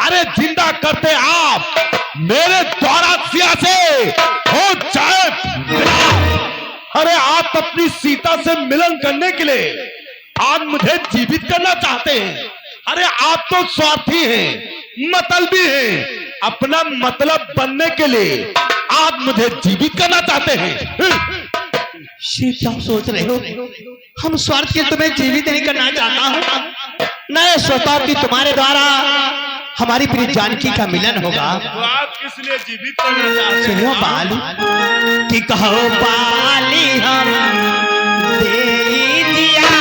अरे जिंदा करते आप मेरे द्वारा सिया से हो जाए विनाश। अरे आप अपनी सीता से मिलन करने के लिए आज मुझे जीवित करना चाहते हैं। अरे आप तो स्वार्थी हैं, मतलबी हैं, अपना मतलब बनने के लिए आप मुझे जीवित करना चाहते हैं। श्री क्या सोच रहे हो? हम स्वार्थ के तुम्हें जीवित नहीं करना चाहता हूँ। मैं सोचता हूँ कि तुम्हारे द्वारा हमारी प्रिय जानकी का मिलन होगा। तो आप किस लिए जीवित करना चाहते हैं? सुनो बालू कि कहो बाली हम दे दिया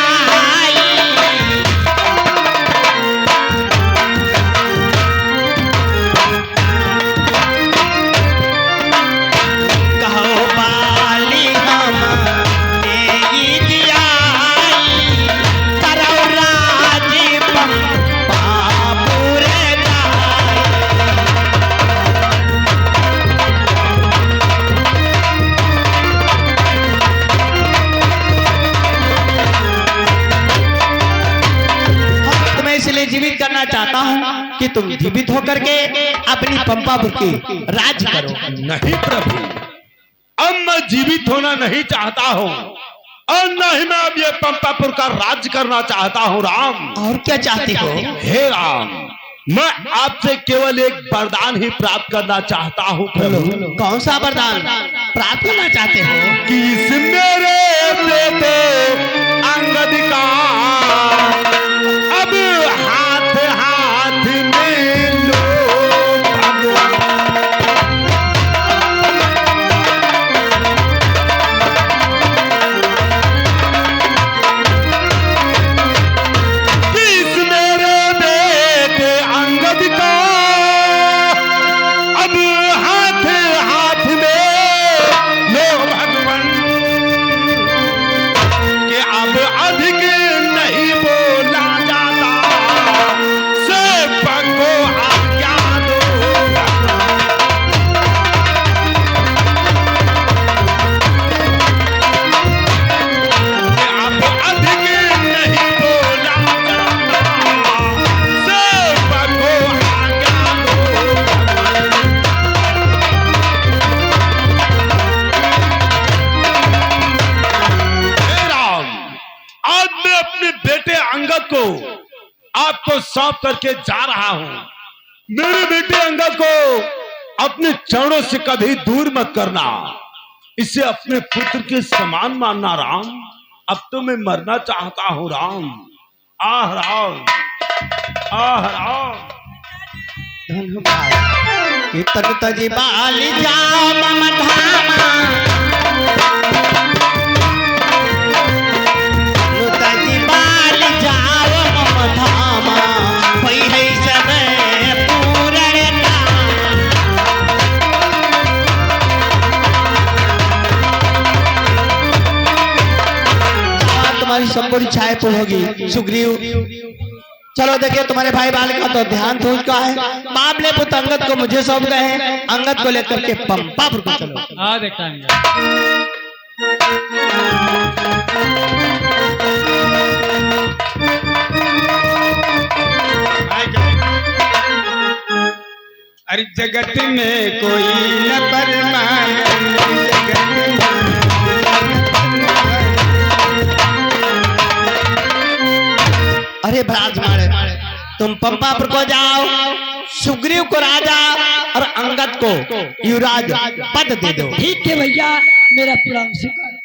जीवित करना चाहता हूं कि तुम जीवित होकर के अपनी पंपापुर की राज करो। नहीं प्रभु, अब मैं जीवित होना नहीं चाहता हूं और न ही मैं अब ये पंपापुर का राज करना चाहता हूं। राम, और क्या चाहते हो? हे राम, मैं आपसे केवल एक वरदान ही प्राप्त करना चाहता हूं प्रभु। कौन सा वरदान प्राप्त करना चाहते हो? कि इस मेरे बेटे अंगद का अब हाथ हाथ में लो भगवान। किस मेरे बेटे अंगद का अब हाथ हाथ में लो भगवान। कि अब अधिक नहीं बोला जाता, सेवक को आज्ञा दो। कि अब अधिक नहीं बोला जाता, सेवक को आज्ञा दो। हे राम, आज मैं अपने बेटे अंगद को आपको सौंप करके जा रहा हूं। मेरे बेटे अंगद को अपने चरणों से कभी दूर मत करना, इसे अपने पुत्र के समान मानना। राम, अब तो मैं मरना चाहता हूं। राम, आह राम, आह राम। धन्यवाद। कि तन तजी बाली जाओ मम धामा, तजी बाली जाओ मम धामा, होई है समय पूरण काम। तुम्हारी संपूर्ण इच्छाएं पूर्ण होगी सुग्रीव। चलो देखिए, तुम्हारे भाई बाल का तो ध्यान हो चुका है। बाप ने पुत्र अंगद को मुझे सौंप गए। अंगद को लेकर के पंपापुर को चलो। हाँ देखता हूँ। अरे जगत में कोई न परमानंद, जगत में अरे विराजमान, तुम पंपापुर को जाओ, सुग्रीव को राजा और अंगद को युवराज पद दे दो। ठीक है भैया, मेरा प्रण स्वीकार।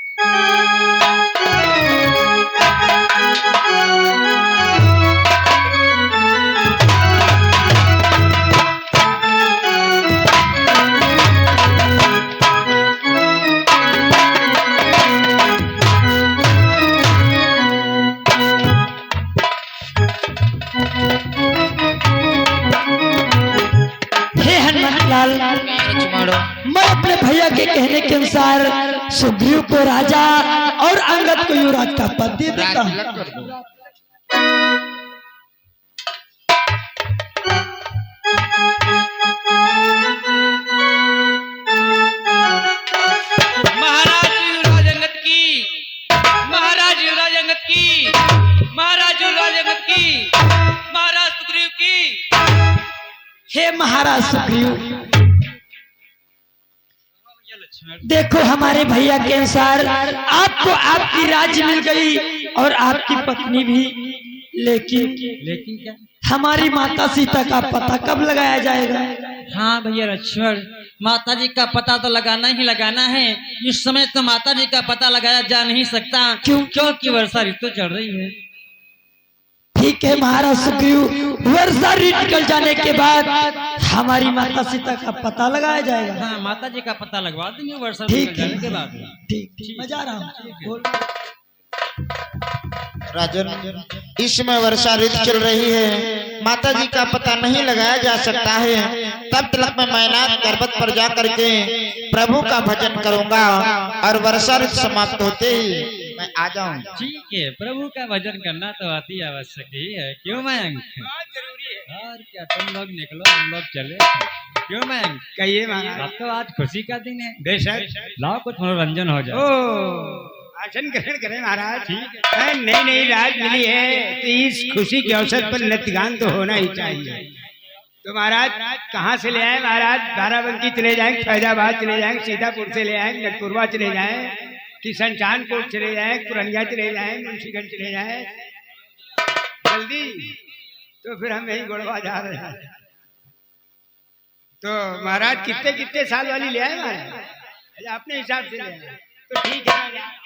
मैं अपने भैया के कहने के अनुसार सुग्रीव को राजा और अंगद को युवराज का पद दे देता हूँ। महाराज युवराज अंगद की, महाराज युवराज अंगद की, महाराज युवराज अंगद की, महाराज सुग्रीव की। लक्ष्मण। देखो हमारे भैया के अनुसार आपको आपकी राज्य मिल गई और आपकी पत्नी भी, लेकिन क्या? हमारी माता सीता का पता कब लगाया जाएगा? हाँ भैया लक्ष्मण, माता जी का पता तो लगाना ही लगाना है। इस समय तो माता जी का पता लगाया जा नहीं सकता, क्योंकि वर्षा ऋतु चल रही है। ठीक है महाराज सुग्रीव, वर्षा ऋतु निकल जाने के बाद हमारी माता सीता का पता लगाया जाएगा। हाँ, माता जी का पता लगवा देंगे वर्षा ठीक निकल जाने के बाद। ठीक, मैं जा रहा हूँ। राजन, इस समय वर्षा ऋतु चल रही है, माता जी का पता नहीं लगाया जा सकता है। तब तक मैं मैनाक पर्वत पर जा करके प्रभु का भजन करूंगा और वर्षा ऋतु समाप्त होते ही मैं आ जाऊं। ठीक है, प्रभु का भजन करना तो अति आवश्यक ही है, क्यों मयंक? जरूरी है। और क्या, तुम लोग निकलो, हम लोग चले। क्यों मयंक? कहिए महाराज। अब तो आज खुशी का दिन है, बेशक। लाओ कुछ मनोरंजन हो जाए। ओ, आसन ग्रहण करें महाराज। ठीक है, नई नई रात मिली है तो इस खुशी के अवसर पर नृत्यगान तो होना ही चाहिए। तो महाराज कहाँ से ले आए महाराज? बाराबंकी चले जाएं, फैजाबाद चले जाएं, सीतापुर से ले आए, नटपुरवा चले जाएं, कि संचानकोट चले जाएं, पुरनिया चले जाएं, मुंशीगंज चले जाएं, जल्दी। तो फिर हम यही गोड़वा जा रहे हैं। तो महाराज कितने कितने साल वाली ले आए महाराज? अपने हिसाब से ले आए तो ठीक है महाराज।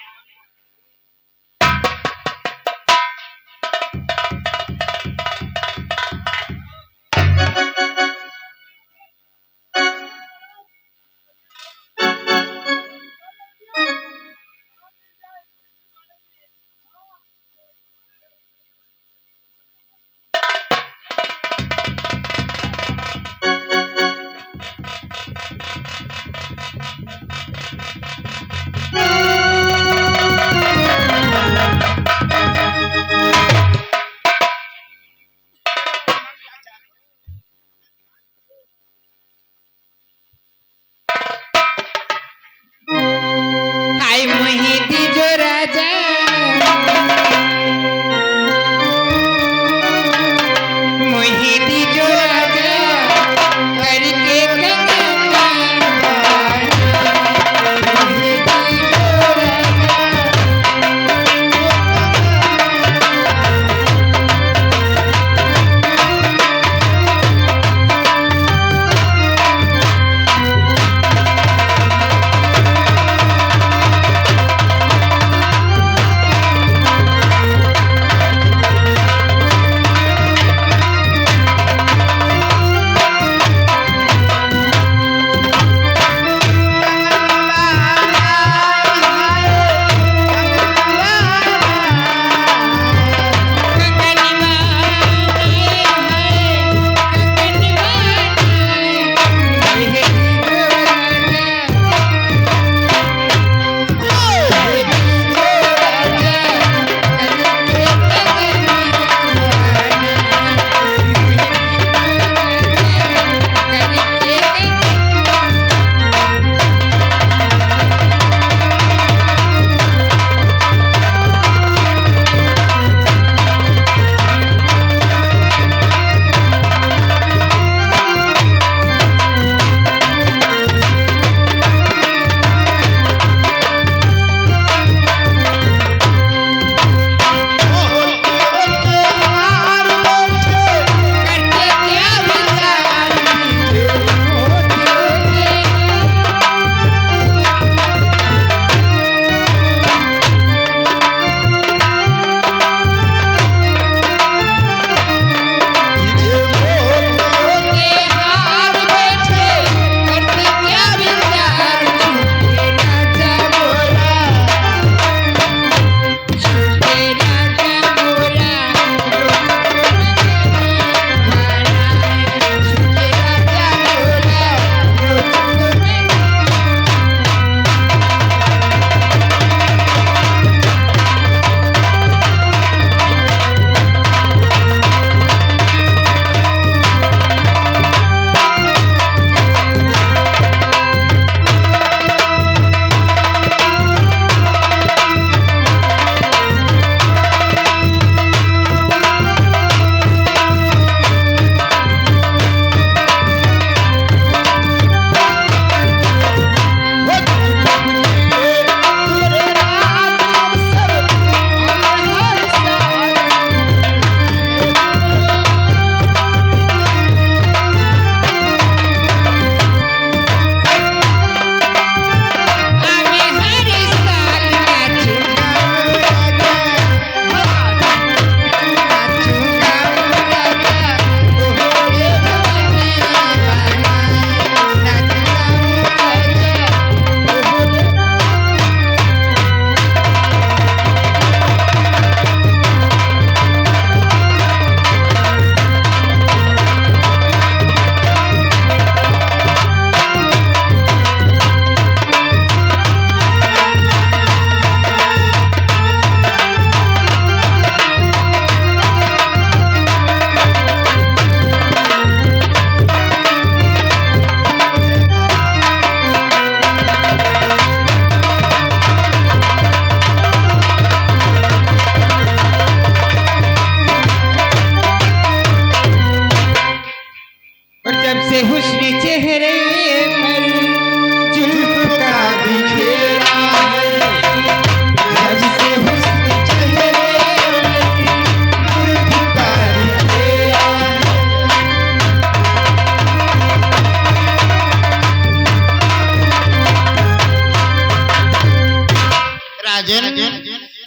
राजन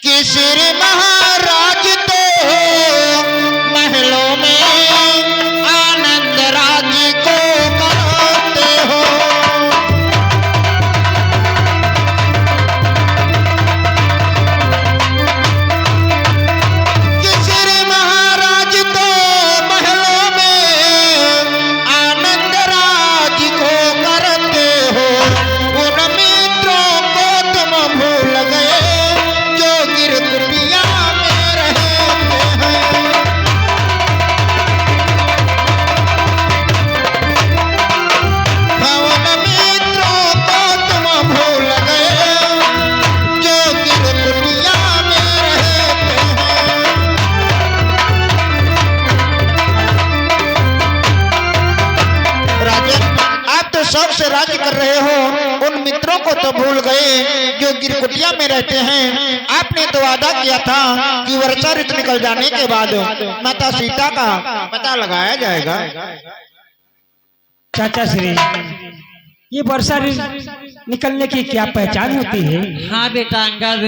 किशोर महाराज तो महलों में आनंद राज को करते हो। किशोर महाराज तो महलों में आनंद राज को करते हो। उन मित्रों को तुम भूल गए जो गिरकुटिया में रहते हैं। उन मित्रों को तुम भूल गए जो गिरकुटिया में रहते हैं। राजन, आप तो शौक से राज्य कर रहे हो, उन मित्रों को तो भूल गए जो गिरकुटिया में रहते हैं। आपने तो वादा किया था कि वर्षा ऋतु निकल जाने के बाद माता सीता का पता लगाया जाएगा। चाचा श्री, ये वर्षा ऋतु निकलने की क्या पहचान होती है? हाँ बेटा अंगद,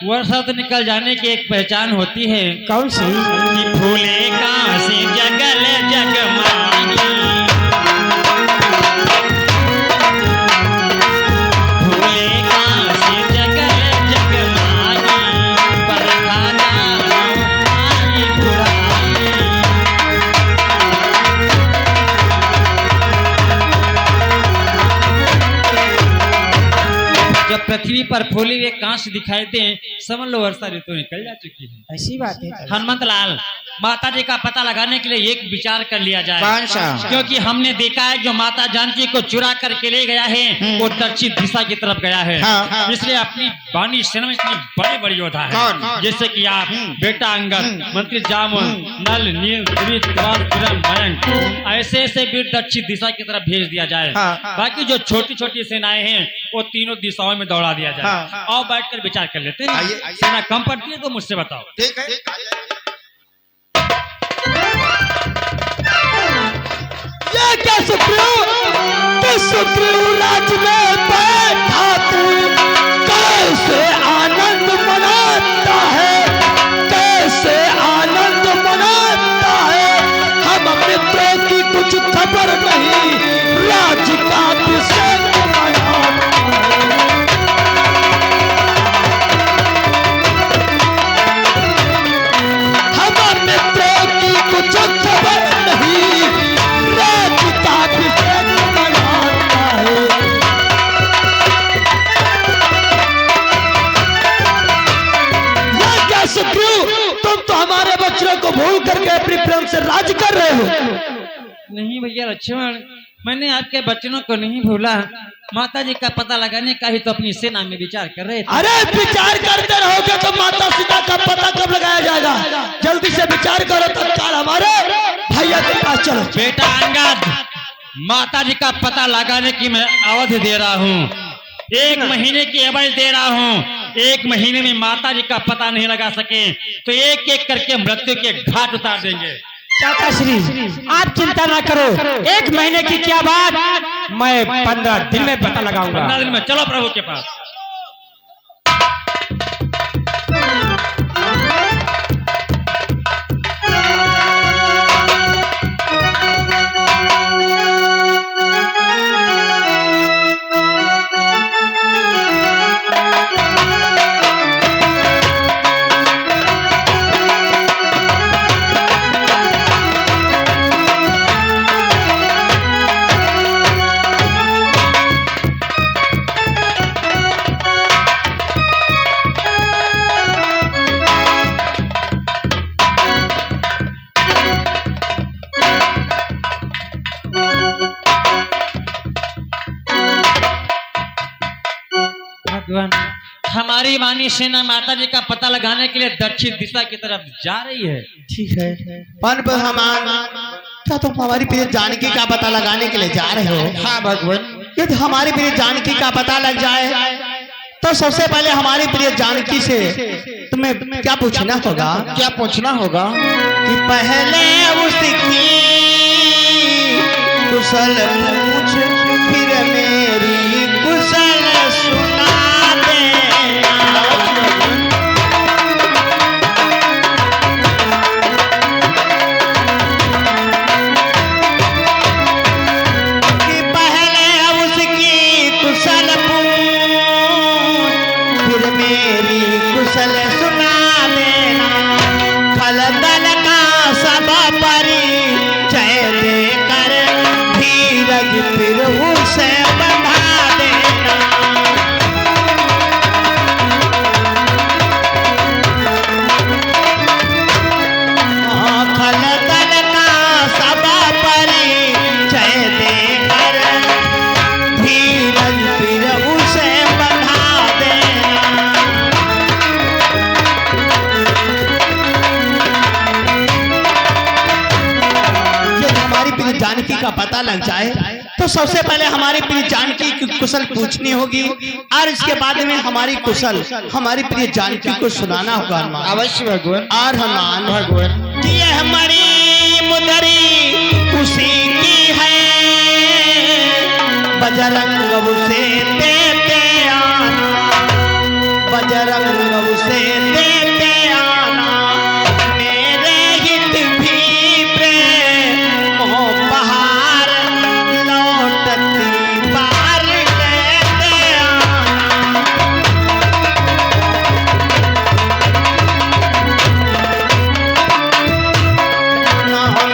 वर्षा तो निकल जाने की एक पहचान होती है। कौन सी? कि फूले कांसी जगल जगमानी, फूले कांसी जगल जगमानी, बरखा जानो आई पुरानी। जब पृथ्वी पर फूले हुए कांच दिखाई दे, समझ लो वर्षा ऋतु निकल जा चुकी है। ऐसी बात है। हनुमंत लाल, माता जी का पता लगाने के लिए एक विचार कर लिया जाए। कौन सा? क्योंकि हमने देखा है जो माता जानकी को चुरा करके ले गया है वो दक्षिण दिशा की तरफ गया है। हाँ। इसलिए अपनी वाणी सेना में इतनी बड़े बड़े योद्धा है, कौन? जैसे कि आप, बेटा अंगद, मंत्री जामुन, नल, नील, त्रिविध, कुमार, किरण, मयंक, ऐसे ऐसे वीर दक्षिण दिशा की तरफ भेज दिया जाए। हाँ। बाकी जो छोटी छोटी सेनाएं हैं वो तीनों दिशाओं में दौड़ा दिया जाए। हाँ। और बैठकर विचार कर लेते हैं। आइए। सेना कम पड़ती है तो मुझसे बताओ। ठीक है। ये क्या सुग्रीव, सुग्रीव राज में बैठा तू कैसे आनंद मनाता है, कैसे आनंद मनाता है। हम मित्रों की कुछ खबर नहीं, राज का अभिषेक मनाता है। हम मित्रों की कुछ खबर नहीं, राज का अभिषेक मनाता है। ये क्या सुग्रीव, तुम तो हमारे बच्चों को भूल करके अपनी प्रेम से राज कर रहे हो। नहीं भैया लक्ष्मण, मैंने आपके बच्चों को नहीं भूला। माता जी का पता लगाने का ही तो अपनी सेना में विचार कर रहे थे। अरे विचार करते रहोगे तो माता सीता का पता कब लगाया जाएगा? जल्दी से विचार करो, तत्काल हमारे भैया के पास चलो। बेटा अंगद, माता जी का पता लगाने की मैं अवधि दे रहा हूँ, 1 महीने की अवधि दे रहा हूँ। 1 महीने में माता जी का पता नहीं लगा सके तो एक एक करके मृत्यु के घाट उतार देंगे। चाचा श्री, आप चिंता ना करो, 1 महीने की क्या बात, मैं 15 दिन में पता लगाऊंगा। 15 दिन में चलो प्रभु के पास। भगवान, हमारी वाणी सेना माता जी का पता लगाने के लिए दक्षिण दिशा की तरफ जा रही है। ठीक है, पर क्या तुम हमारी प्रिय जानकी का पता लगाने के लिए जा रहे हो? हाँ भगवान। यदि हमारी प्रिय जानकी का पता लग जाए तो सबसे पहले हमारी प्रिय जानकी से तुम्हें क्या पूछना होगा? क्या पूछना होगा? कि पहले उसकी कुशल पूछ, फिर मेरी कुशल सुना देना। पता लग जाए तो सबसे पहले हमारी प्रिय जानकी की कुशल पूछनी होगी और इसके बाद में हमारी कुशल हमारी प्रिय जानकी को सुनाना होगा हनुमान। अवश्य भगवान। और हनुमान भगवान कि ये हमारी मुदरी उसी की है, बजरंग उसे देते आना, बजरंग उसे देते आना, मेरे हित भी प्रेम बहार लौटती बार लेते आना।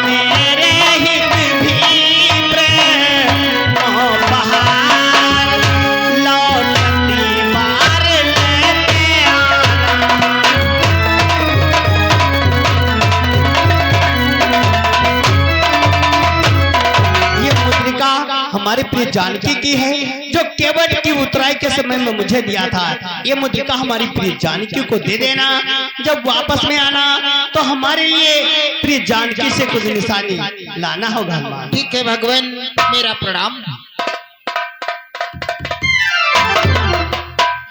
मेरे हित भी प्रेम बहार लौटती बार लेते आना। ये मुद्रिका हमारे प्रिय जानकी की है जो केवट की उतराई के समय में मुझे दिया था। ये मुद्रिका हमारी प्रिय जानकी को दे देना, जब वापस में आना तो हमारे लिए प्रिय जानकी से कुछ निशानी लाना होगा हनुमान। ठीक है भगवान, मेरा प्रणाम।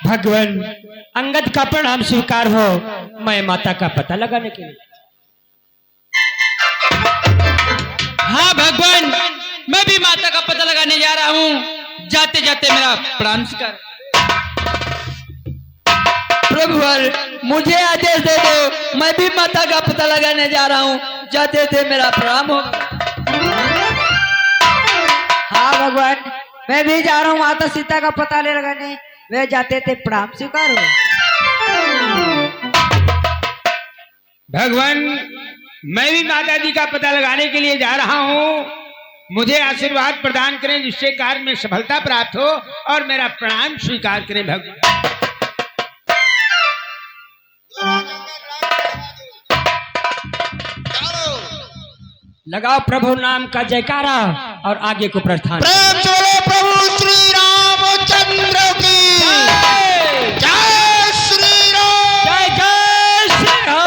भगवान अंगद का प्रणाम स्वीकार हो, मैं माता का पता लगाने के लिए। हाँ भगवान, मैं भी माता का पता लगाने जा रहा हूँ। जाते जाते मेरा प्रणाम स्वीकार। प्रभुवर मुझे आदेश दे दो, मैं भी माता का पता लगाने जा रहा हूँ। जाते जाते मेरा प्रणाम हो। हाँ भगवान, मैं भी जा रहा हूँ माता सीता का पता ले लगाने। वे जाते थे प्रणाम स्वीकार हो। भगवान मैं भी माता जी का पता लगाने के लिए जा रहा हूँ, मुझे आशीर्वाद प्रदान करें जिससे कार्य में सफलता प्राप्त हो और मेरा प्रणाम स्वीकार करें भगवान। लगाओ प्रभु नाम का जयकारा और आगे को प्रस्थान। प्रेम से बोलो प्रभु श्री रामचंद्र की जय। श्री राम। जय जय श्री राम।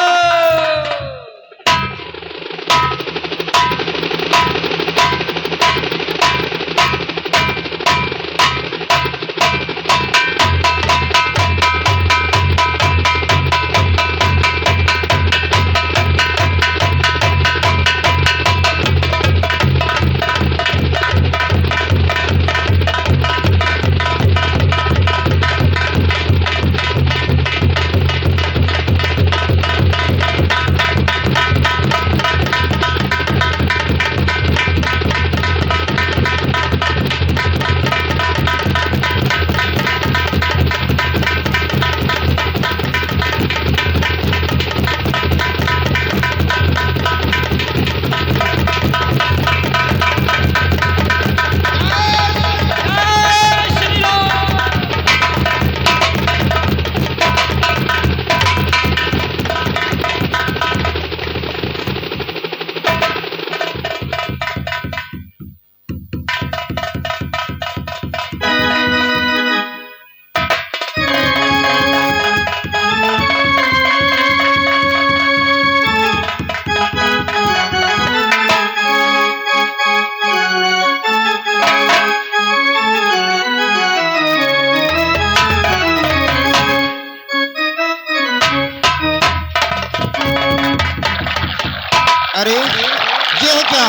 अरे ये क्या,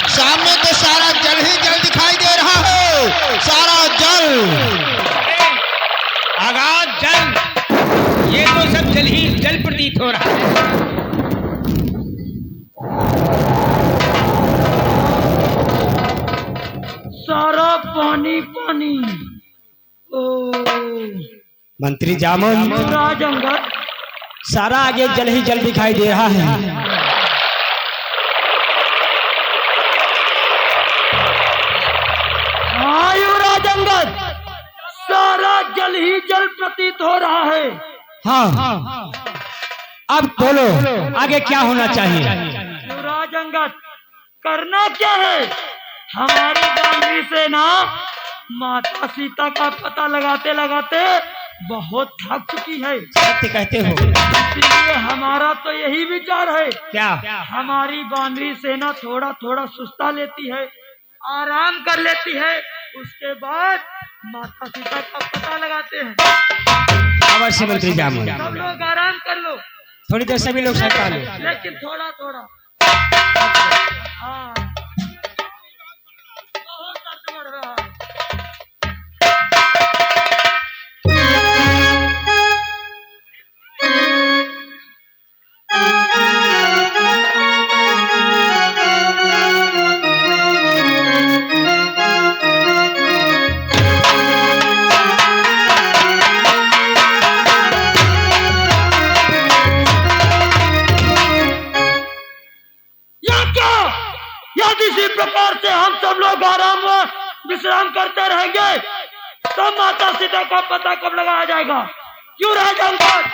सामने तो सारा जल ही जल दिखाई दे रहा है, सारा जल। आगाज जल, ये तो सब जल ही जल प्रतीत हो रहा है। सारा पानी पानी। ओ मंत्री जामुन, राज अंगद, सारा आगे जल ही जल दिखाई दे रहा है। हाँ युवराज अंगद, सारा जल ही जल प्रतीत हो रहा है। हाँ, अब बोलो आगे क्या होना चाहिए। युवराज अंगद, करना क्या है? हमारी गांधी सेना माता सीता का पता लगाते लगाते बहुत थक चुकी है। सत्य कहते हो। इसलिए हमारा तो यही विचार है, क्या? हमारी बानरी सेना थोड़ा थोड़ा सुस्ता लेती है, आराम कर लेती है, उसके बाद माता सीता का पता लगाते हैं। अवश्य मंत्री जामुन, सब लोग आराम कर लो, थोड़ी देर सभी लोग सहता लो। लेकिन थोड़ा थोड़ा। हाँ, बहुत दर्द बढ़ रहा है। यदि इसी प्रकार से हम सब लोग आराम विश्राम करते रहेंगे तो माता सीता का पता कब लगाया जाएगा? क्यों राजा अंगद?